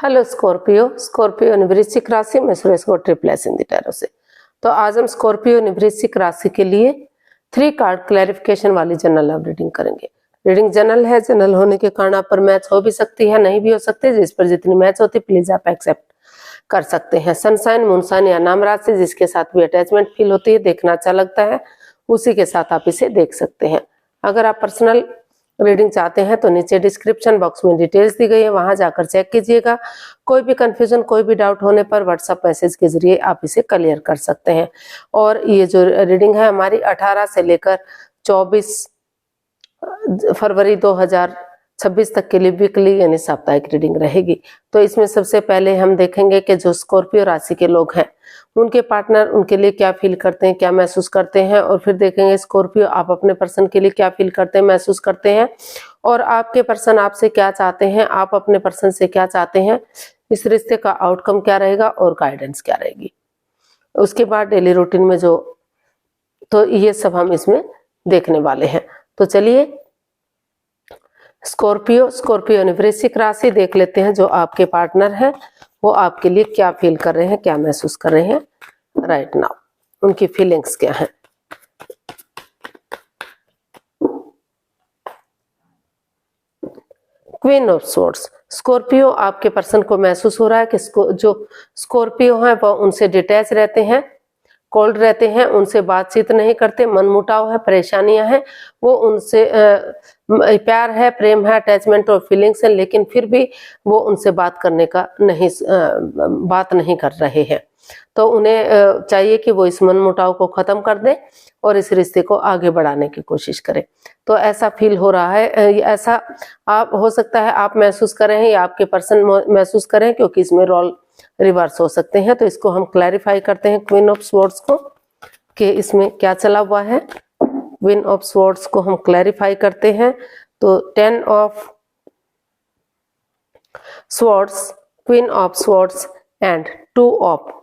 Hello Scorpio ने वृश्चिक राशि में सुरेश को ट्रिप्लेस इन द टैरो से। तो आज हम स्कॉर्पियो ने वृश्चिक राशि के लिए 3 कार्ड क्लैरिफिकेशन वाली जनरल लव रीडिंग करेंगे। रीडिंग जनरल है, जनरल होने के कारण आप पर मैच हो भी सकती है, नहीं भी हो सकती। जिस पर जितनी मैच होती प्लीज आप एक्सेप्ट कर सकते हैं। सनसाइन, मूनसाइन या नाम राशि जिसके साथ भी अटैचमेंट फील होती है, देखना अच्छा लगता है, उसी के साथ आप इसे देख सकते हैं। अगर आप पर्सनल रीडिंग चाहते हैं तो नीचे डिस्क्रिप्शन बॉक्स में डिटेल्स दी गई है, वहां जाकर चेक कीजिएगा। कोई भी कंफ्यूजन, कोई भी डाउट होने पर व्हाट्सएप मैसेज के जरिए आप इसे क्लियर कर सकते हैं। और ये जो रीडिंग है हमारी 18 से लेकर 24 फरवरी 2026 तक के लिए वीकली यानी साप्ताहिक रीडिंग रहेगी। तो इसमें सबसे पहले हम देखेंगे कि जो स्कॉर्पियो राशि के लोग हैं उनके पार्टनर उनके लिए क्या फील करते हैं, क्या महसूस करते हैं। और फिर देखेंगे स्कॉर्पियो आप अपने पर्सन के लिए क्या फील करते हैं, महसूस करते हैं, और आपके पर्सन आपसे क्या चाहते हैं, आप अपने पर्सन से क्या चाहते हैं, इस रिश्ते का आउटकम क्या रहेगा और गाइडेंस क्या रहेगी। उसके बाद डेली रूटीन में तो ये सब हम इसमें देखने वाले हैं। तो चलिए स्कॉर्पियो ने वृश्चिक राशि देख लेते हैं। जो आपके पार्टनर है वो आपके लिए क्या फील कर रहे हैं, क्या महसूस कर रहे हैं राइट नाउ, उनकी फीलिंग्स क्या हैं। क्वीन ऑफ स्वॉर्ड्स, स्कॉर्पियो आपके पर्सन को महसूस हो रहा है कि जो स्कॉर्पियो है वो उनसे डिटैच रहते हैं, कोल्ड रहते हैं, उनसे बातचीत नहीं करते, मनमुटाव है, परेशानियां हैं, वो उनसे प्यार है, प्रेम है, अटैचमेंट और फीलिंग्स है, लेकिन फिर भी वो उनसे बात करने का बात नहीं कर रहे हैं। तो उन्हें चाहिए कि वो इस मनमुटाव को खत्म कर दें और इस रिश्ते को आगे बढ़ाने की कोशिश करें। तो ऐसा फील हो रहा है, ऐसा आप हो सकता है आप महसूस कर रहे हैं या आपके पर्सन महसूस करें, क्योंकि इसमें रोल रिवर्स हो सकते हैं। तो इसको हम क्लैरिफाई करते हैं क्वीन ऑफ स्वॉर्ड्स को कि इसमें क्या चला हुआ है। क्वीन ऑफ स्वॉर्ड्स को हम क्लैरिफाई करते हैं। तो 10 of swords, queen of swords and 2 of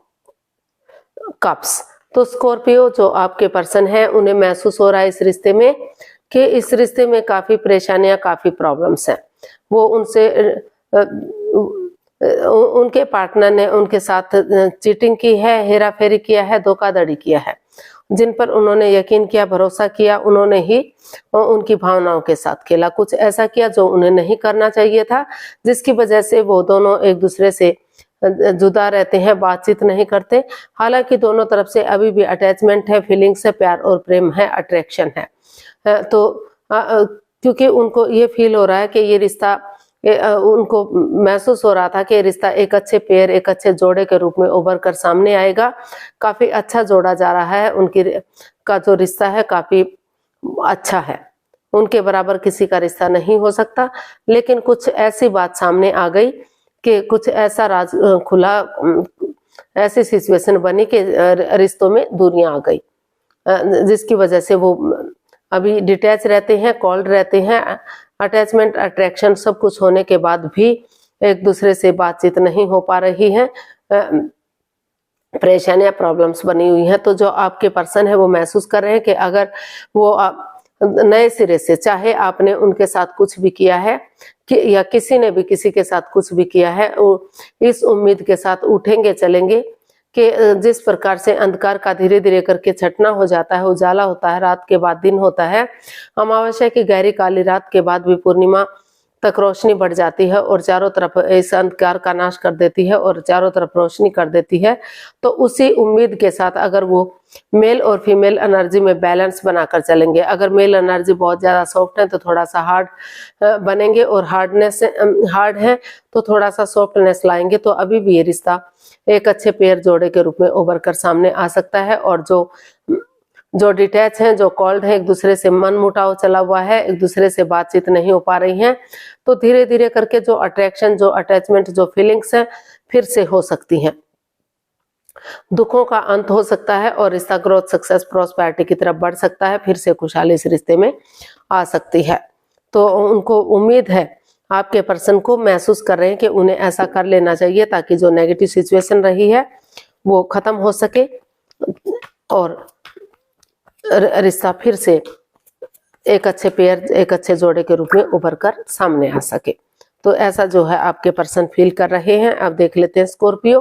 cups. तो स्कॉर्पियो जो आपके पर्सन है उन्हें महसूस हो रहा है इस रिश्ते में कि इस रिश्ते में काफी परेशानियां, काफी प्रॉब्लम्स हैं। वो उनके पार्टनर ने उनके साथ चीटिंग की है, हेरा फेरी किया है, धोखाधड़ी किया है। जिन पर उन्होंने यकीन किया, भरोसा किया, उन्होंने ही उनकी भावनाओं के साथ खेला, कुछ ऐसा किया जो उन्हें नहीं करना चाहिए था, जिसकी वजह से वो दोनों एक दूसरे से जुदा रहते हैं, बातचीत नहीं करते। हालांकि दोनों तरफ से अभी भी अटैचमेंट है, फीलिंग्स है, प्यार और प्रेम है, अट्रैक्शन है। तो क्योंकि उनको ये फील हो रहा है कि ये रिश्ता, उनको महसूस हो रहा था कि रिश्ता एक अच्छे पेयर, एक अच्छे जोड़े के रूप में उभर कर सामने आएगा। काफी अच्छा जोड़ा जा रहा है, उनकी का जो रिश्ता है काफी अच्छा है, उनके बराबर किसी का रिश्ता नहीं हो सकता। लेकिन कुछ ऐसी बात सामने आ गई कि कुछ ऐसा राज खुला, ऐसी सिचुएशन बनी कि रिश्तों में दूरियां आ गई, जिसकी वजह से वो अभी डिटैच रहते हैं, कॉल्ड रहते हैं। अटैचमेंट, अट्रैक्शन सब कुछ होने के बाद भी एक दूसरे से बातचीत नहीं हो पा रही है, परेशानियां, प्रॉब्लम्स बनी हुई हैं। तो जो आपके पर्सन है वो महसूस कर रहे हैं कि अगर वो नए सिरे से, चाहे आपने उनके साथ कुछ भी किया है या किसी ने भी किसी के साथ कुछ भी किया है, इस उम्मीद के साथ उठेंगे चलेंगे कि जिस प्रकार से अंधकार का धीरे धीरे करके छटना हो जाता है, उजाला होता है, रात के बाद दिन होता है, अमावस्या की गहरी काली रात के बाद भी पूर्णिमा तक रोशनी बढ़ जाती है और चारों तरफ इस अंधकार का नाश कर देती है और चारों तरफ रोशनी कर देती है। तो उसी उम्मीद के साथ अगर वो मेल और फीमेल एनर्जी में बैलेंस बनाकर चलेंगे, अगर मेल एनर्जी बहुत ज्यादा सॉफ्ट है तो थोड़ा सा हार्ड बनेंगे, और हार्ड है तो थोड़ा सा सॉफ्टनेस लाएंगे, तो अभी भी ये रिश्ता एक अच्छे पेयर जोड़े के रूप में उभर कर सामने आ सकता है। और जो डिटैच हैं, जो कॉल्ड हैं, एक दूसरे से मन मुटाव चला हुआ है, एक दूसरे से बातचीत नहीं हो पा रही हैं, तो धीरे धीरे करके जो अट्रैक्शन, जो अटैचमेंट, जो फीलिंग्स है फिर से हो सकती हैं। दुखों का अंत हो सकता है और रिश्ता ग्रोथ, सक्सेस, प्रॉस्पेरिटी की तरफ बढ़ सकता है, फिर से खुशहाली इस रिश्ते में आ सकती है। तो उनको उम्मीद है, आपके पर्सन को महसूस कर रहे हैं कि उन्हें ऐसा कर लेना चाहिए ताकि जो नेगेटिव सिचुएशन रही है वो खत्म हो सके और रिश्ता फिर से एक अच्छे पेयर, एक अच्छे जोड़े के रूप में उभर कर सामने आ सके। तो ऐसा जो है आपके पर्सन फील कर रहे हैं। अब देख लेते हैं स्कॉर्पियो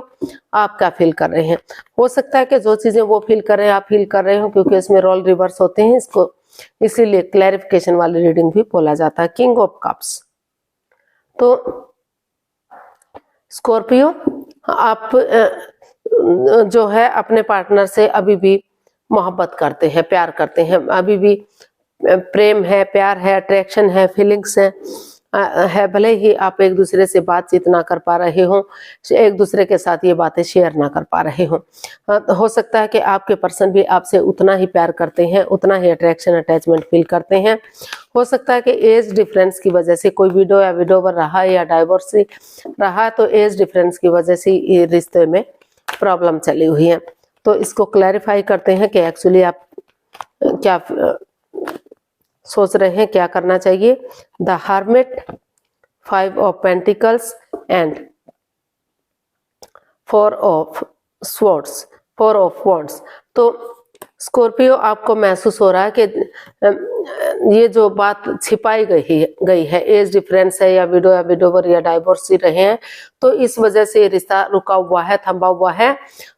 आप क्या फील कर रहे हैं। हो सकता है कि जो चीजें वो फील कर रहे हैं आप फील कर रहे हो, क्योंकि इसमें रोल रिवर्स होते हैं, इसको इसीलिए क्लैरिफिकेशन वाली रीडिंग भी बोला जाता है। किंग ऑफ कप्स, तो स्कॉर्पियो आप जो है अपने पार्टनर से अभी भी मोहब्बत करते हैं, प्यार करते हैं, अभी भी प्रेम है, प्यार है, अट्रैक्शन है, फीलिंग्स है। भले ही आप एक दूसरे से बातचीत ना कर पा रहे हो, एक दूसरे के साथ ये बातें शेयर ना कर पा रहे हो। हो सकता है कि आपके पर्सन भी आपसे उतना ही प्यार करते हैं, उतना ही अट्रैक्शन अटैचमेंट फील करते हैं। हो सकता है कि एज डिफरेंस की वजह से कोई विडो या विडोवर रहा या डाइवोर्सी रहा, तो एज डिफरेंस की वजह से ये रिश्ते में प्रॉब्लम चली हुई है। तो इसको क्लैरिफाई करते हैं कि एक्चुअली आप क्या सोच रहे हैं, क्या करना चाहिए। The hermit, 5 of pentacles and 4 of swords, 4 of wands. तो स्कॉर्पियो आपको महसूस हो रहा है कि ये जो बात छिपाई गई है, एज डिफरेंस है या विडो या विडोवर या डाइवोर्स ही रहे हैं, तो इस वजह से ये रिश्ता रुका हुआ है, थमा हुआ है।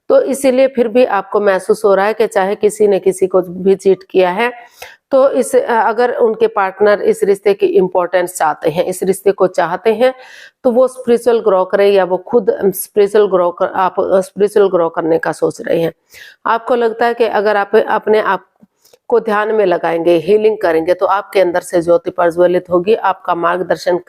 तो इसीलिए फिर भी आपको महसूस हो रहा है कि चाहे किसी ने किसी को भी चीट किया है, तो इस अगर उनके पार्टनर इस रिश्ते की इम्पोर्टेंस चाहते हैं, इस रिश्ते को चाहते हैं, तो वो स्पिरिचुअल ग्रो करें या वो खुद स्पिरिचुअल ग्रो करने का सोच रहे हैं। आपको लगता है कि अगर आप अपने आप को ध्यान में लगाएंगे, हीलिंग करेंगे, तो आपके अंदर से ज्योति प्रज्वलित होगी, आपका मार्गदर्शन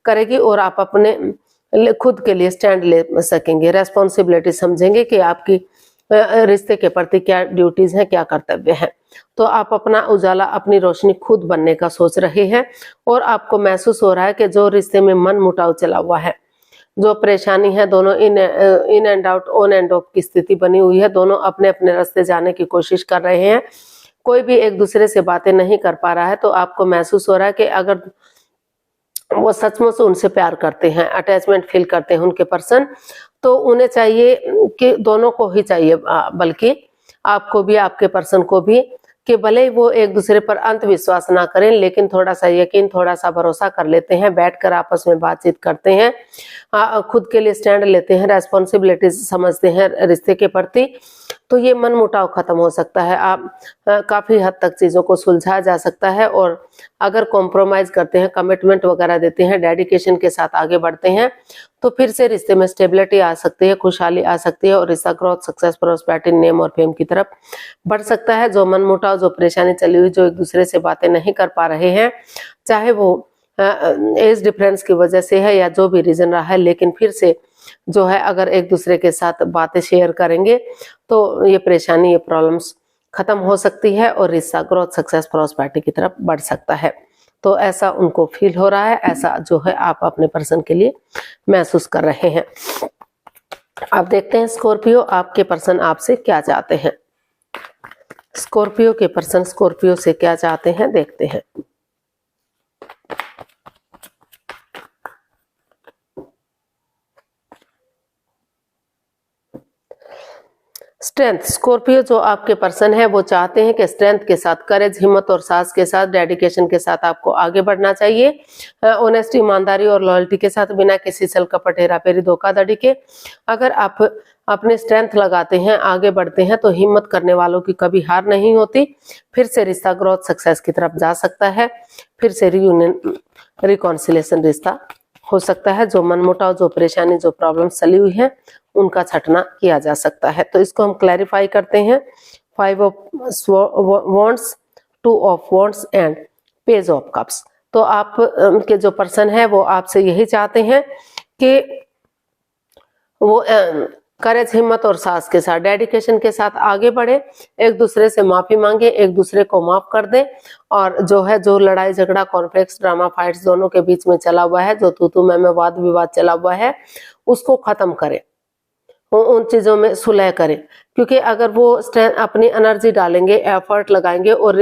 करेगी और आप अपने खुद के लिए स्टैंड ले सकेंगे, रेस्पॉन्सिबिलिटी समझेंगे कि आपकी रिश्ते के प्रति क्या ड्यूटीज हैं, क्या कर्तव्य हैं। तो आप अपना उजाला, अपनी रोशनी खुद बनने का सोच रहे हैं और आपको महसूस हो रहा है कि जो रिश्ते में मन मुटाव चला हुआ है, जो परेशानी है, दोनों in and out, on end of की स्थिति बनी हुई है, दोनों अपने अपने रास्ते जाने की कोशिश कर रहे हैं, कोई भी एक दूसरे से बातें नहीं कर पा रहा है। तो आपको महसूस हो रहा है कि अगर वो सचमुच उनसे प्यार करते हैं, अटैचमेंट फील करते हैं उनके पर्सन, तो उन्हें चाहिए कि दोनों को ही चाहिए, बल्कि आपको भी, आपके पर्सन को भी, कि भले वो एक दूसरे पर अंधविश्वास ना करें, लेकिन थोड़ा सा यकीन, थोड़ा सा भरोसा कर लेते हैं, बैठकर आपस में बातचीत करते हैं, खुद के लिए स्टैंड लेते हैं, रेस्पॉन्सिबिलिटीज समझते हैं रिश्ते के प्रति, तो ये मन मुटाव खत्म हो सकता है। आप काफी हद तक चीजों को सुलझा जा सकता है। और अगर कॉम्प्रोमाइज करते हैं, कमिटमेंट वगैरह देते हैं, डेडिकेशन के साथ आगे बढ़ते हैं, तो फिर से रिश्ते में स्टेबिलिटी आ सकती है, खुशहाली आ सकती है और रिश्ता ग्रोथ, सक्सेस, प्रोस्पेरिटी, नेम और फेम की तरफ बढ़ सकता है। जो मन मुटाव, जो परेशानी चली हुई, जो एक दूसरे से बातें नहीं कर पा रहे हैं, चाहे वो एज डिफरेंस की वजह से है या जो भी रीजन रहा है, लेकिन फिर से जो है अगर एक दूसरे के साथ बातें शेयर करेंगे तो ये परेशानी, ये प्रॉब्लम्स खत्म हो सकती है और रिश्ता ग्रोथ, सक्सेस, प्रोस्पेरिटी की तरफ बढ़ सकता है। तो ऐसा उनको फील हो रहा है, ऐसा जो है आप अपने पर्सन के लिए महसूस कर रहे हैं। आप देखते हैं स्कॉर्पियो, आपके पर्सन आपसे क्या चाहते हैं। स्कॉर्पियो के पर्सन स्कॉर्पियो से क्या चाहते हैं, देखते हैं। स्ट्रेंथ, स्कॉर्पियो जो आपके पर्सन है वो चाहते हैं कि स्ट्रेंथ के साथ, करेज, हिम्मत और साहस के साथ, डेडिकेशन के साथ आपको आगे बढ़ना चाहिए। ऑनेस्टी, ईमानदारी और लॉयल्टी के साथ, बिना किसी छल कपट, हेराफेरी, धोखाधड़ी के। अगर आप अपने स्ट्रेंथ लगाते हैं, आगे बढ़ते हैं, तो हिम्मत करने वालों की कभी हार नहीं होती। फिर से रिश्ता ग्रोथ, सक्सेस की तरफ जा सकता है, फिर से रियूनियन, रिकॉन्सिलेशन रिश्ता हो सकता है। जो मनमुटाव, जो परेशानी, जो प्रॉब्लम चली हुई है, उनका छटना किया जा सकता है। तो इसको हम क्लैरिफाई करते हैं। 5 of wands, 2 of wands and page of cups. तो आप के जो पर्सन है वो आपसे यही चाहते हैं कि वो करेज, हिम्मत और साहस के साथ, डेडिकेशन के साथ आगे बढ़े, एक दूसरे से माफी मांगे, एक दूसरे को माफ कर दे, और जो है, जो लड़ाई झगड़ा, कॉन्फ्लिक्ट्स, ड्रामा, फाइट्स दोनों के बीच में चला हुआ है, जो तू मैं वाद विवाद चला हुआ है, उसको खत्म करे, उन चीजों में सुलह करें। क्योंकि अगर वो अपनी एनर्जी डालेंगे, एफर्ट लगाएंगे और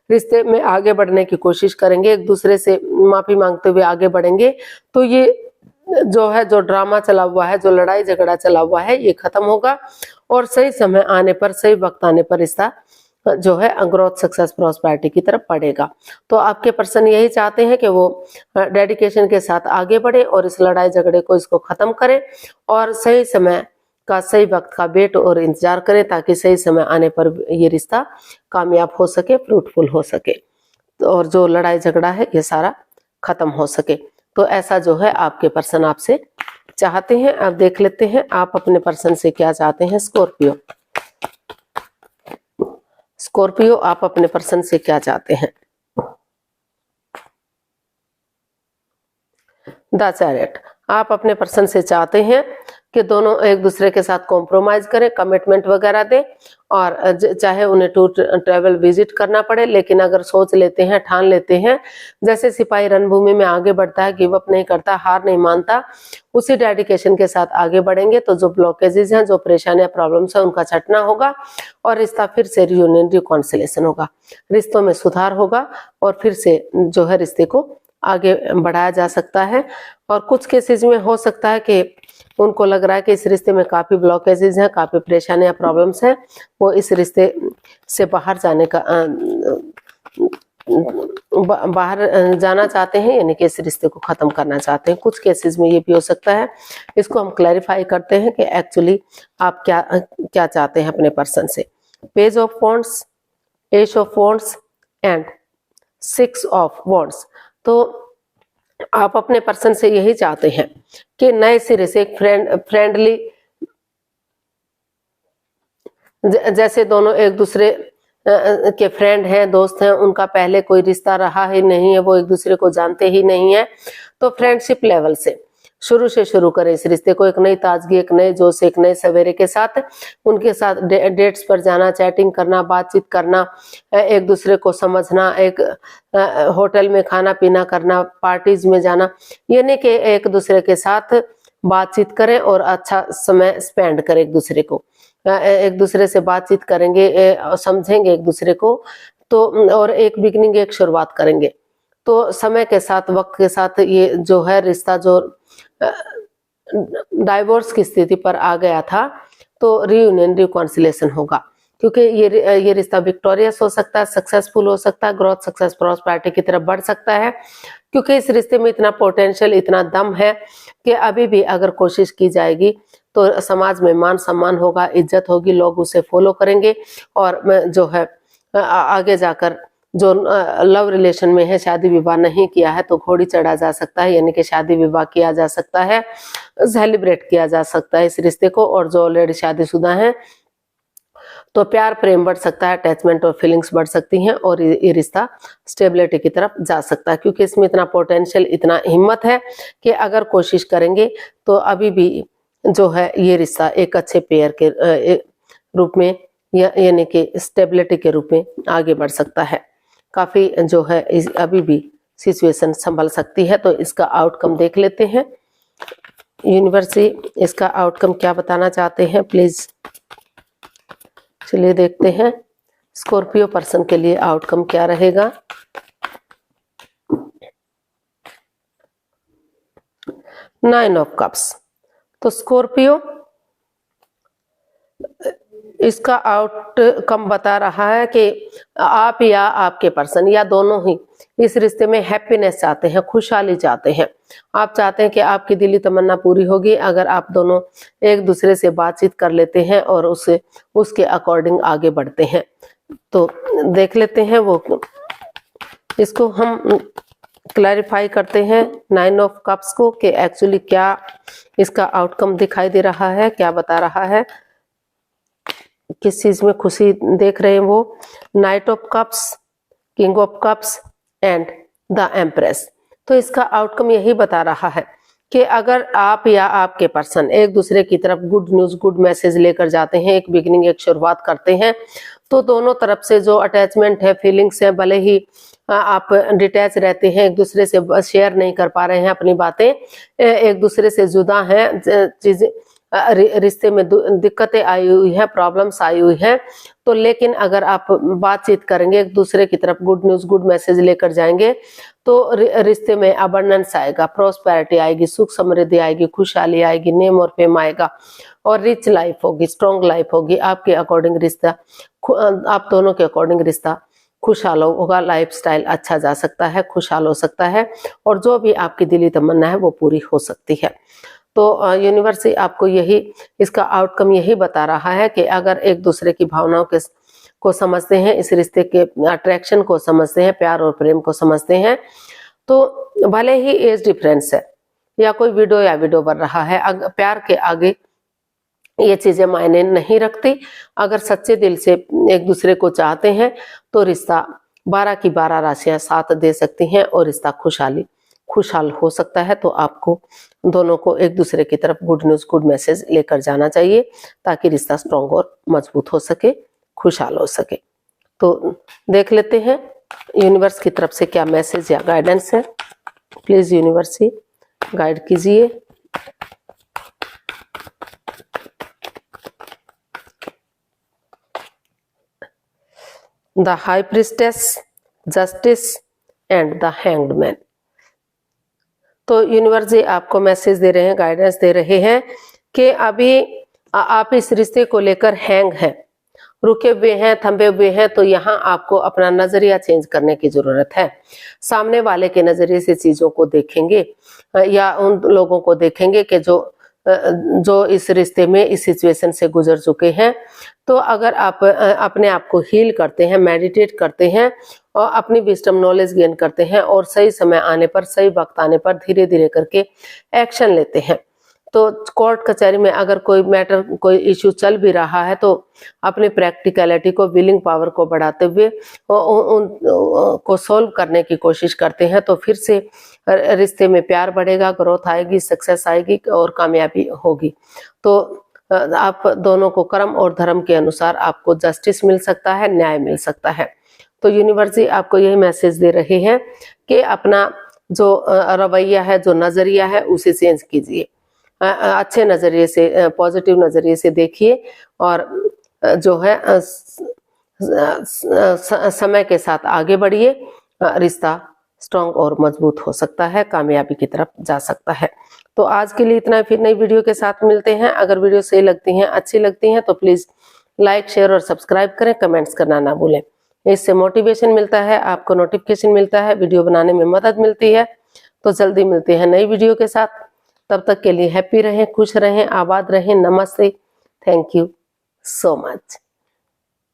रिश्ते में आगे बढ़ने की कोशिश करेंगे, एक दूसरे से माफी मांगते हुए आगे बढ़ेंगे, तो ये जो है, जो ड्रामा चला हुआ है, जो लड़ाई झगड़ा चला हुआ है, ये खत्म होगा और सही समय आने पर, सही वक्त आने पर रिश्ता जो है ग्रोथ, सक्सेस, प्रॉस्पेरिटी की तरफ बढ़ेगा। तो आपके पर्सन यही चाहते हैं कि वो डेडिकेशन के साथ आगे बढ़े और इस लड़ाई झगड़े को इसको खत्म करें और सही समय का, सही वक्त का वेट और इंतजार करें ताकि सही समय आने पर ये रिश्ता कामयाब हो सके, फ्रूटफुल हो सके और जो लड़ाई झगड़ा है ये सारा खत्म हो सके। तो ऐसा जो है आपके पर्सन आपसे चाहते हैं। अब देख लेते हैं आप अपने पर्सन से क्या चाहते हैं। स्कॉर्पियो, स्कॉर्पियो आप अपने पर्सन से क्या चाहते हैं। द चैरियट, आप अपने पर्सन से चाहते हैं कि दोनों एक दूसरे के साथ कॉम्प्रोमाइज करें, कमिटमेंट वगैरह दें और चाहे उन्हें टूर ट्रैवल विजिट करना पड़े, लेकिन अगर सोच लेते हैं, ठान लेते हैं, जैसे सिपाही रणभूमि में आगे बढ़ता है, गिव अप नहीं करता, हार नहीं मानता, उसी डेडिकेशन के साथ आगे बढ़ेंगे तो जो ब्लॉकेजेस हैं, जो परेशानियां, प्रॉब्लम्स हैं, उनका छटना होगा और रिश्ता फिर से रियूनियन, रिकॉन्सिलेशन होगा, रिश्तों में सुधार होगा और फिर से जो है रिश्ते को आगे बढ़ाया जा सकता है। और कुछ केसेस में हो सकता है कि उनको लग रहा है कि इस रिश्ते में काफी ब्लॉकेजेस हैं, काफी परेशानियां, प्रॉब्लम्स हैं, वो इस रिश्ते से बाहर जाने का बाहर जाना चाहते हैं, यानी कि इस रिश्ते को खत्म करना चाहते हैं। कुछ केसेस में ये भी हो सकता है। इसको हम क्लैरिफाई करते हैं कि एक्चुअली आप क्या क्या चाहते हैं अपने पर्सन से। Page of wands, ace of wands and 6 of wands. तो आप अपने पर्सन से यही चाहते हैं कि नए सिरे से एक फ्रेंडली, जैसे दोनों एक दूसरे के फ्रेंड हैं, दोस्त हैं, उनका पहले कोई रिश्ता रहा ही नहीं है, वो एक दूसरे को जानते ही नहीं है, तो फ्रेंडशिप लेवल से शुरू करें इस रिश्ते को। एक नई ताजगी, एक नए जोश, एक नए सवेरे के साथ उनके साथ डेट्स पर जाना, चैटिंग करना, बातचीत करना, एक दूसरे को समझना, एक होटल में खाना पीना करना, पार्टीज में जाना, यानी कि एक दूसरे के साथ बातचीत करें और अच्छा समय स्पेंड करें एक दूसरे को। एक दूसरे से बातचीत करेंगे, समझेंगे एक दूसरे को, तो और एक बिगनिंग, एक शुरुआत करेंगे। तो समय के साथ, वक्त के साथ ये जो है रिश्ता जो डाइवोर्स की स्थिति पर आ गया था, तो रियूनियन, रिकॉन्सिलेशन होगा, क्योंकि ये रिश्ता विक्टोरियस हो सकता है, सक्सेसफुल हो सकता है, ग्रोथ, सक्सेस, प्रॉस्पेरिटी की तरफ बढ़ सकता है, क्योंकि इस रिश्ते में इतना पोटेंशियल, इतना दम है कि अभी भी अगर कोशिश की जाएगी तो समाज में मान सम्मान होगा, इज्जत होगी, लोग उसे फॉलो करेंगे और जो है आगे जाकर जो लव रिलेशन में है, शादी विवाह नहीं किया है, तो घोड़ी चढ़ा जा सकता है, यानी कि शादी विवाह किया जा सकता है, सेलिब्रेट किया जा सकता है इस रिश्ते को। और जो ऑलरेडी शादीशुदा हैं तो प्यार, प्रेम बढ़ सकता है, अटैचमेंट और फीलिंग्स बढ़ सकती हैं और ये रिश्ता स्टेबिलिटी की तरफ जा सकता है, क्योंकि इसमें इतना पोटेंशियल, इतना हिम्मत है कि अगर कोशिश करेंगे तो अभी भी जो है ये रिश्ता एक अच्छे पेयर के रूप में, यानी कि स्टेबिलिटी के रूप में आगे बढ़ सकता है। काफी जो है अभी भी सिचुएशन संभल सकती है। तो इसका आउटकम देख लेते हैं। यूनिवर्स इसका आउटकम क्या बताना चाहते हैं, प्लीज चलिए देखते हैं स्कॉर्पियो पर्सन के लिए आउटकम क्या रहेगा। Nine of cups. तो स्कॉर्पियो इसका आउटकम बता रहा है कि आप या आपके पर्सन या दोनों ही इस रिश्ते में हैप्पीनेस चाहते हैं, खुशहाली चाहते हैं। आप चाहते हैं कि आपकी दिली तमन्ना पूरी होगी अगर आप दोनों एक दूसरे से बातचीत कर लेते हैं और उसके अकॉर्डिंग आगे बढ़ते हैं। तो देख लेते हैं वो, इसको हम क्लैरिफाई करते हैं नाइन ऑफ कप्स को कि एक्चुअली क्या इसका आउटकम दिखाई दे रहा है, क्या बता रहा है, किस चीज में खुशी देख रहे हैं वो। Night of cups, king of cups and the empress. तो इसका आउटकम यही बता रहा है कि अगर आप या आपके पर्सन एक दूसरे की तरफ गुड न्यूज, गुड मैसेज लेकर जाते हैं, एक बिगिनिंग, एक शुरुआत करते हैं, तो दोनों तरफ से जो अटैचमेंट है, फीलिंग्स है, भले ही आप डिटैच रहते हैं, एक दूसरे से शेयर नहीं कर पा रहे हैं अपनी बातें, एक दूसरे से जुदा हैं, चीजें रिश्ते में दिक्कतें आई हुई है, प्रॉब्लम्स आई हुई है, तो लेकिन अगर आप बातचीत करेंगे, एक दूसरे की तरफ गुड न्यूज, गुड मैसेज लेकर जाएंगे, तो रिश्ते में अबंडेंस आएगा, प्रोस्पेरिटी आएगी, सुख समृद्धि आएगी, खुशहाली आएगी, नेम और फेम आएगा और रिच लाइफ होगी, स्ट्रॉन्ग लाइफ होगी। आपके अकॉर्डिंग रिश्ता, आप दोनों के अकॉर्डिंग रिश्ता खुशहाल होगा, लाइफस्टाइल अच्छा जा सकता है, खुशहाल हो सकता है और जो भी आपकी दिली तमन्ना है वो पूरी हो सकती है। तो यूनिवर्स आपको यही, इसका आउटकम यही बता रहा है कि अगर एक दूसरे की भावनाओं को समझते हैं, इस रिश्ते के अट्रैक्शन को समझते हैं, प्यार और प्रेम को समझते हैं, तो भले ही एज डिफरेंस है या कोई विडो बन रहा है, प्यार के आगे ये चीजें मायने नहीं रखती। अगर सच्चे दिल से एक दूसरे को चाहते हैं तो रिश्ता 12 की 12 राशियां साथ दे सकती हैं और रिश्ता खुशहाल हो सकता है। तो आपको दोनों को एक दूसरे की तरफ गुड न्यूज, गुड मैसेज लेकर जाना चाहिए ताकि रिश्ता स्ट्रॉन्ग और मजबूत हो सके, खुशहाल हो सके। तो देख लेते हैं यूनिवर्स की तरफ से क्या मैसेज या गाइडेंस है। प्लीज यूनिवर्स गाइड कीजिए। The high priestess, justice and the hanged man. तो यूनिवर्स जी आपको मैसेज दे रहे हैं, गाइडेंस दे रहे हैं कि अभी आप इस रिश्ते को लेकर हैंग हैं, रुके हुए हैं, थंबे हुए हैं। तो यहाँ आपको अपना नजरिया चेंज करने की जरूरत है। सामने वाले के नजरिए से चीजों को देखेंगे या उन लोगों को देखेंगे कि जो इस रिश्ते में, इस सिचुएशन से गुजर चुके हैं। तो अगर आप अपने आप को हील करते हैं, मेडिटेट करते हैं और अपनी विजडम नॉलेज गेन करते हैं और सही समय आने पर, सही वक्त आने पर धीरे धीरे करके एक्शन लेते हैं, तो कोर्ट कचहरी में अगर कोई मैटर, कोई इश्यू चल भी रहा है तो अपनी प्रैक्टिकलिटी को, विलिंग पावर को बढ़ाते हुए उनको सॉल्व करने की कोशिश करते हैं, तो फिर से रिश्ते में प्यार बढ़ेगा, ग्रोथ आएगी, सक्सेस आएगी और कामयाबी होगी। तो आप दोनों को कर्म और धर्म के अनुसार आपको जस्टिस मिल सकता है, न्याय मिल सकता है। तो यूनिवर्स जी आपको यही मैसेज दे रहे हैं कि अपना जो रवैया है, जो नजरिया है, उसे चेंज कीजिए, अच्छे नजरिए से, पॉजिटिव नजरिए से देखिए और जो है समय के साथ आगे बढ़िए। रिश्ता स्ट्रॉन्ग और मजबूत हो सकता है, कामयाबी की तरफ जा सकता है। तो आज के लिए इतना, फिर नई वीडियो के साथ मिलते हैं। अगर वीडियो सही लगती हैं, अच्छी लगती हैं तो प्लीज लाइक, शेयर और सब्सक्राइब करें, कमेंट्स करना ना भूलें। इससे मोटिवेशन मिलता है, आपको नोटिफिकेशन मिलता है, वीडियो बनाने में मदद मिलती है। तो जल्दी मिलते हैं नई वीडियो के साथ। तब तक के लिए हैप्पी रहें, खुश रहें, आबाद रहें। नमस्ते, थैंक यू सो मच।